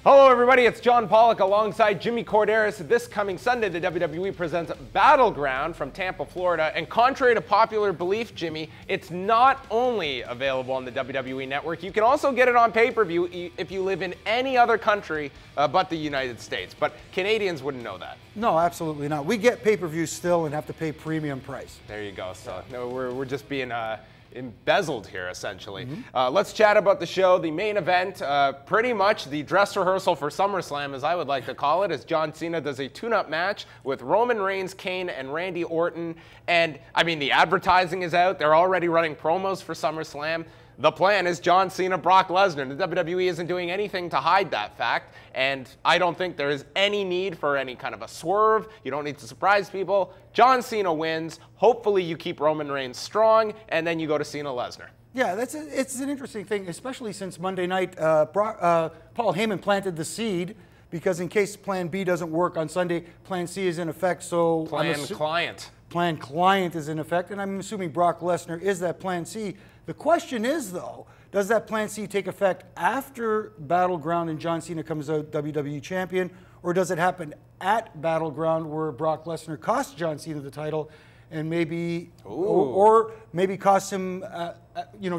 Hello everybody, it's John Pollock alongside Jimmy Corderas. This coming Sunday, the WWE presents Battleground from Tampa, Florida. And contrary to popular belief, Jimmy, it's not only available on the WWE Network, you can also get it on pay-per-view if you live in any other country but the United States. But Canadians wouldn't know that. No, absolutely not. We get pay-per-view still and have to pay premium price. There you go. So no, we're just being embezzled here, essentially. Let's chat about the show. The main event, pretty much the dress rehearsal for SummerSlam, as I would like to call it, as John Cena does a tune-up match with Roman Reigns, Kane, and Randy Orton. And, I mean, the advertising is out. They're already running promos for SummerSlam. The plan is John Cena, Brock Lesnar. The WWE isn't doing anything to hide that fact, and I don't think there is any need for any kind of a swerve. You don't need to surprise people. John Cena wins. Hopefully you keep Roman Reigns strong, and then you go to Cena Lesnar. Yeah, it's an interesting thing, especially since Monday night, Paul Heyman planted the seed, because in case Plan B doesn't work on Sunday, Plan C is in effect. So Plan client is in effect, and I'm assuming Brock Lesnar is that Plan C. The question is, though, does that Plan C take effect after Battleground and John Cena comes out WWE champion, or does it happen at Battleground where Brock Lesnar costs John Cena the title and maybe, or maybe costs him,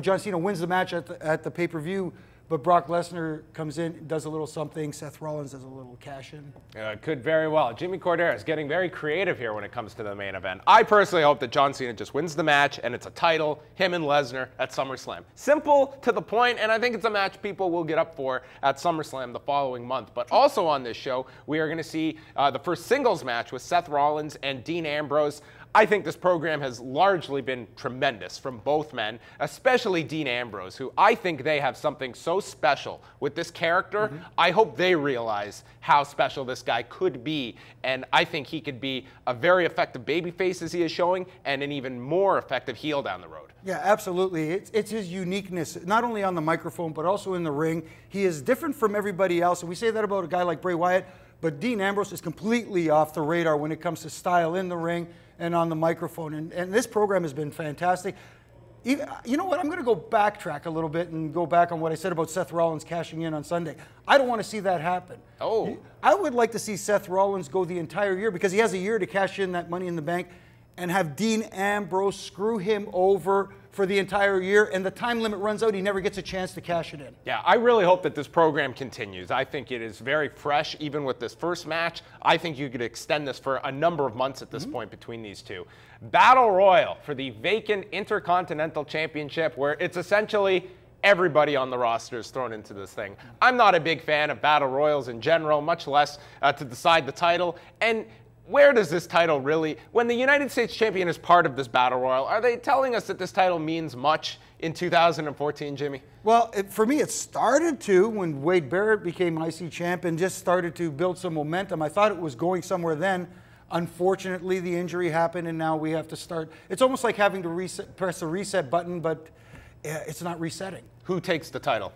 John Cena wins the match at the pay-per-view, but Brock Lesnar comes in, does a little something, Seth Rollins does a little cash-in. Could very well. Jimmy Corderas getting very creative here when it comes to the main event. I personally hope that John Cena just wins the match and it's a title, him and Lesnar at SummerSlam. Simple, to the point, and I think it's a match people will get up for at SummerSlam the following month. But also on this show, we are going to see the first singles match with Seth Rollins and Dean Ambrose. I think this program has largely been tremendous from both men, especially Dean Ambrose, who I think they have something so special with this character. I hope they realize how special this guy could be, and I think he could be a very effective babyface as he is showing, and an even more effective heel down the road. Yeah, absolutely. It's his uniqueness, not only on the microphone, but also in the ring. He is different from everybody else, and we say that about a guy like Bray Wyatt, but Dean Ambrose is completely off the radar when it comes to style in the ring and on the microphone. And this program has been fantastic. You know what? I'm going to go backtrack a little bit and go back on what I said about Seth Rollins cashing in on Sunday. I don't want to see that happen. I would like to see Seth Rollins go the entire year, because he has a year to cash in that Money in the Bank, and have Dean Ambrose screw him over for the entire year, and the time limit runs out, he never gets a chance to cash it in. Yeah, I really hope that this program continues. I think it is very fresh, even with this first match. I think you could extend this for a number of months at this point between these two. Battle Royal for the vacant Intercontinental Championship, where it's essentially everybody on the roster is thrown into this thing. I'm not a big fan of Battle Royals in general, much less to decide the title. And where does this title really, when the United States Champion is part of this Battle Royal, are they telling us that this title means much in 2014, Jimmy? Well, for me, it started to when Wade Barrett became IC champ and just started to build some momentum. I thought it was going somewhere then. Unfortunately, the injury happened, and now we have to start. It's almost like having to press the reset button, but it's not resetting. Who takes the title?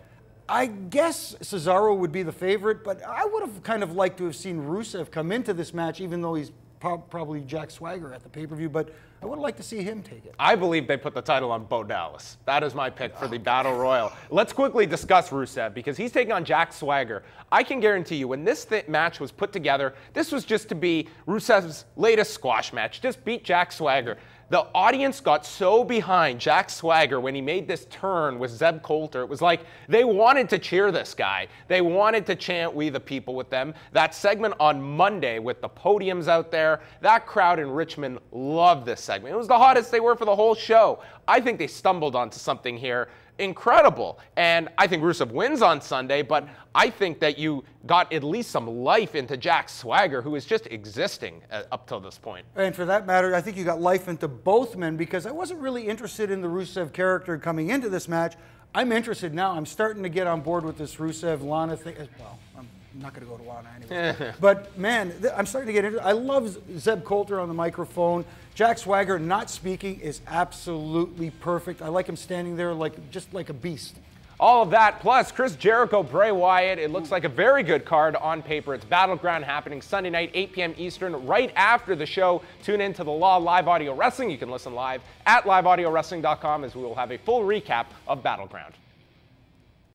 I guess Cesaro would be the favorite, but I would have kind of liked to have seen Rusev come into this match, even though he's probably Jack Swagger at the pay-per-view, but I would like to see him take it. I believe they put the title on Bo Dallas. That is my pick for the Battle Royal. Let's quickly discuss Rusev, because he's taking on Jack Swagger. I can guarantee you, when this match was put together, this was just to be Rusev's latest squash match. Just beat Jack Swagger. The audience got so behind Jack Swagger when he made this turn with Zeb Coulter. It was like they wanted to cheer this guy. They wanted to chant "We the People" with them. That segment on Monday with the podiums out there, that crowd in Richmond loved this segment. It was the hottest they were for the whole show. I think they stumbled onto something here incredible. And I think Rusev wins on Sunday, but I think that you got at least some life into Jack Swagger, who is just existing up till this point. And for that matter, I think you got life into both men, because I wasn't really interested in the Rusev character coming into this match. I'm interested now. I'm starting to get on board with this Rusev-Lana thing. Well, I'm not going to go to Lana anyway. But, man, I'm starting to get into it. I love Zeb Coulter on the microphone. Jack Swagger not speaking is absolutely perfect. I like him standing there just like a beast. All of that, plus Chris Jericho, Bray Wyatt. It looks like a very good card on paper. It's Battleground happening Sunday night, 8 p.m. Eastern, right after the show. Tune in to the Law Live Audio Wrestling. You can listen live at liveaudiowrestling.com, as we will have a full recap of Battleground.